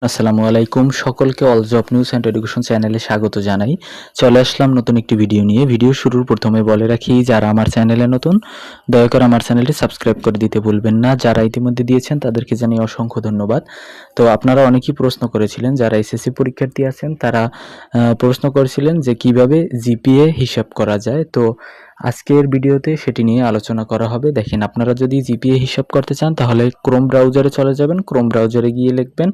আসসালামু আলাইকুম সকলকে all job news and education চ্যানেলে স্বাগত জানাই। চলে আসলাম নতুন একটি ভিডিও নিয়ে। ভিডিও শুরুর প্রথমে বলে রাখি, যারা আমার চ্যানেলে নতুন দয়া করে আমার চ্যানেলটি সাবস্ক্রাইব করে দিতে ভুলবেন না। যারা ইতিমধ্যে দিয়েছেন তাদেরকে জানিয়ে অসংখ্য ধন্যবাদ। তো আপনারা অনেকেই প্রশ্ন করেছিলেন, যারা এসএসসি পরীক্ষার্থী আছেন তারা প্রশ্ন করেছিলেন যে কিভাবে জিপিএ হিসাব করা যায়। তো আজকের ভিডিওতে সেটি নিয়ে আলোচনা করা হবে। দেখেন, আপনারা যদি জিপিএ হিসাব করতে চান তাহলে ক্রোম ব্রাউজারে চলে যাবেন। ক্রোম ব্রাউজারে গিয়ে লিখবেন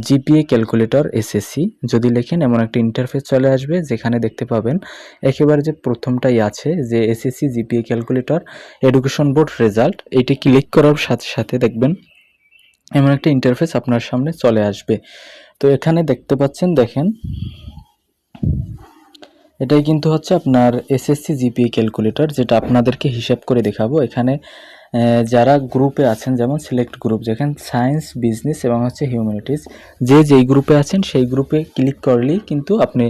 জিপিএ ক্যালকুলেটর এসএসসি। যদি লেখেন এমন একটা ইন্টারফেস চলে আসবে, যেখানে দেখতে পাবেন একেবারে যে প্রথমটাই আছে যে SSC GPA calculator education board result. এটি ক্লিক করার সাথে সাথে দেখবেন এমন একটা ইন্টারফেস আপনার সামনে চলে আসবে। তো এখানে দেখতে পাচ্ছেন, দেখেন এটাই কিন্তু হচ্ছে আপনার এসএসসি জিপিএ ক্যালকুলেটর, যেটা আপনাদেরকে হিসাব করে দেখাবো। এখানে যারা গ্রুপে আছেন, যেমন সিলেক্ট গ্রুপ, যেখানে সায়েন্স, বিজনেস এবং হচ্ছে হিউম্যানিটিস, যেই গ্রুপে আছেন সেই গ্রুপে ক্লিক করলেই কিন্তু আপনি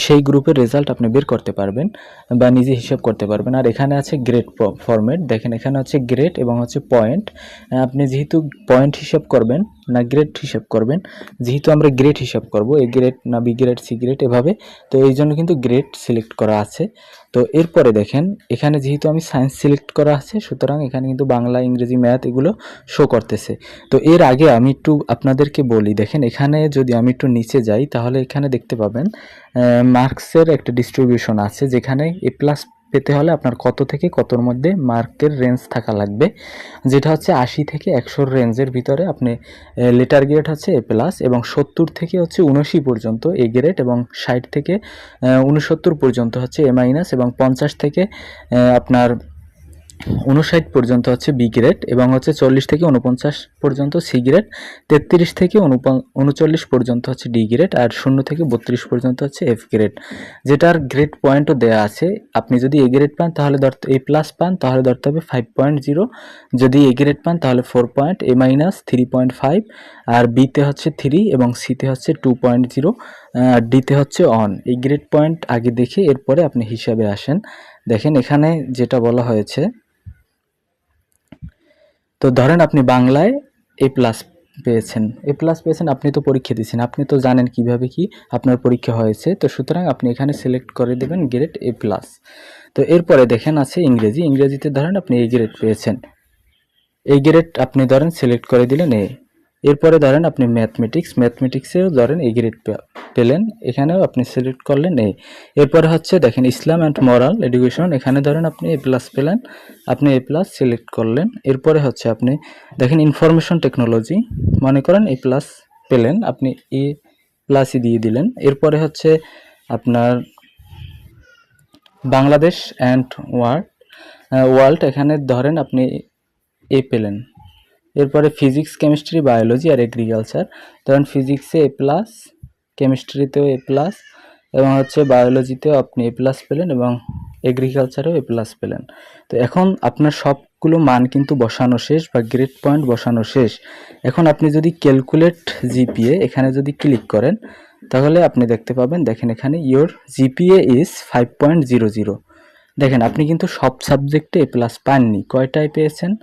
সেই গ্রুপের রেজাল্ট আপনি বের করতে পারবেন বা নিজে হিসাব করতে পারবেন। আর এখানে আছে গ্রেড ফরম্যাট। দেখেন এখানে হচ্ছে গ্রেড এবং হচ্ছে পয়েন্ট। আপনি যেহেতু পয়েন্ট হিসাব করবেন না গ্রেড হিসাব করবেন, যেহেতু আমরা গ্রেড হিসাব করব, এ গ্রেড না বি গ্রেড সি গ্রেড এভাবে, তো এই জন্য কিন্তু গ্রেড সিলেক্ট করা আছে। তো এরপরে দেখেন এখানে যেহেতু আমি সায়েন্স সিলেক্ট করা আছে, সুতরাং এখানে কিন্তু বাংলা, ইংরেজি, ম্যাথ এগুলো শো করতেছে। তো এর আগে আমি একটু আপনাদেরকে বলি, দেখেন এখানে যদি আমি একটু নিচে যাই তাহলে এখানে দেখতে পাবেন মার্কসের একটা ডিস্ট্রিবিউশন আছে, যেখানে এ প্লাস পেতে হলে আপনার কত থেকে কতর মধ্যে মার্কের রেঞ্জ থাকা লাগবে, যেটা হচ্ছে 80 থেকে 100 রেঞ্জের ভিতরে আপনি লেটার গ্রেড হচ্ছে এ প্লাস, এবং 70 থেকে হচ্ছে 79 পর্যন্ত এ গ্রেড, এবং 60 থেকে 69 পর্যন্ত হচ্ছে এ মাইনাস, এবং 50 থেকে আপনার 59 পর্যন্ত হচ্ছে বি গ্রেড, এবং হচ্ছে 40 থেকে 49 পর্যন্ত সি গ্রেড, 33 থেকে 39 পর্যন্ত হচ্ছে ডি গ্রেড, আর 0 থেকে 32 পর্যন্ত হচ্ছে এফ গ্রেড, যেটার গ্রেড পয়েন্টও দেওয়া আছে। আপনি যদি এ গ্রেড পান তাহলে ধরতে, এ প্লাস পান তাহলে ধরতে হবে 5.0, যদি এ গ্রেড পান তাহলে 4 পয়েন্ট, এ মাইনাস 3.5, আর বিতে হচ্ছে 3, এবং সিতে হচ্ছে 2.0, ডিতে হচ্ছে অন। এই গ্রেড পয়েন্ট আগে দেখে এরপরে আপনি হিসাবে আসেন। দেখেন এখানে যেটা বলা হয়েছে, তো ধরেন আপনি বাংলায় এ প্লাস পেয়েছেন, আপনি তো পরীক্ষা দিয়েছেন, আপনি তো জানেন কিভাবে কি আপনার পরীক্ষা হয়েছে। তো সুতরাং আপনি এখানে সিলেক্ট করে দেবেন গ্রেড এ প্লাস। তো এরপরে দেখেন আছে ইংরেজিতে ধরেন আপনি এই গ্রেড পেয়েছেন, এই গ্রেড আপনি ধরেন সিলেক্ট করে দিলেন এ। এরপরে ধরেন আপনি ম্যাথমেটিক্সেও ধরেন এই গ্রেড পেলেন, এখানেও আপনি সিলেক্ট করলেন এ। এরপরে হচ্ছে দেখেন ইসলাম অ্যান্ড মরাল এডুকেশন, এখানে ধরেন আপনি এ প্লাস পেলেন, আপনি এ প্লাস সিলেক্ট করলেন। এরপরে হচ্ছে আপনি দেখেন ইনফরমেশন টেকনোলজি, মনে করেন এ প্লাস পেলেন, আপনি এ প্লাসই দিয়ে দিলেন। এরপরে হচ্ছে আপনার বাংলাদেশ অ্যান্ড ওয়ার্ল্ড, এখানে ধরেন আপনি এ পেলেন। এরপরে ফিজিক্স, কেমিস্ট্রি, বায়োলজি আর এগ্রিকালচার, ধরেন ফিজিক্সে এ প্লাস, কেমিস্ট্রিতেও এ প্লাস, এবং হচ্ছে বায়োলজিতেও আপনি এ প্লাস পেলেন, এবং এগ্রিকালচারেও এ প্লাস পেলেন। তো এখন আপনার সবগুলো মান কিন্তু বসানো শেষ বা গ্রেড পয়েন্ট বসানো শেষ। এখন আপনি যদি ক্যালকুলেট জিপিএ এখানে যদি ক্লিক করেন তাহলে আপনি দেখতে পাবেন, দেখেন এখানে ইয়োর জিপিএ ইজ 5.00। দেখেন আপনি কিন্তু সব সাবজেক্টে এ প্লাস পাননি। কয়টায় পেয়েছেন?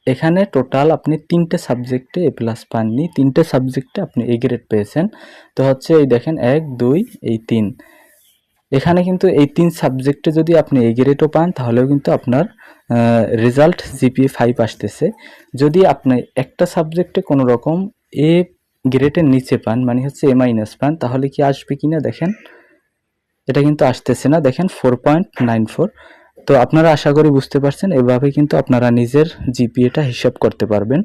এখানে টোটাল আপনি 3টে সাবজেক্টে এ প্লাস পাননি, 3টে সাবজেক্টে আপনি এ গ্রেড পেয়েছেন। তো হচ্ছে এই দেখেন 1, 2, এই 3, এখানে কিন্তু এই 3 সাবজেক্টে যদি আপনি এ গ্রেডও পান তাহলেও কিন্তু আপনার রেজাল্ট জিপিএ 5 আসতেছে। যদি আপনি একটা সাবজেক্টে কোনো রকম এ গ্রেডের নিচে পান, মানে হচ্ছে এ মাইনাস পান, তাহলে কি আসবে কিনা দেখেন, এটা কিন্তু আসতেছে না। দেখেন 4.94। তো আপনারা আশা করি বুঝতে পারছেন, এভাবে কিন্তু আপনারা নিজের জিপিএটা হিসাব করতে পারবেন,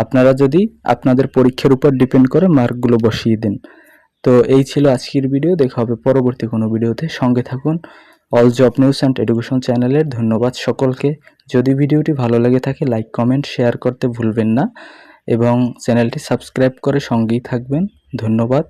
আপনারা যদি আপনাদের পরীক্ষার উপর ডিপেন্ড করে মার্কগুলো বসিয়ে দেন। তো এই ছিল আজকের ভিডিও, দেখা হবে পরবর্তী কোনো ভিডিওতে। সঙ্গে থাকুন all job news and education চ্যানেলের। ধন্যবাদ সকলকে। যদি ভিডিওটি ভালো লেগে থাকে লাইক, কমেন্ট, শেয়ার করতে ভুলবেন না, এবং চ্যানেলটি সাবস্ক্রাইব করে সঙ্গেই থাকবেন। ধন্যবাদ।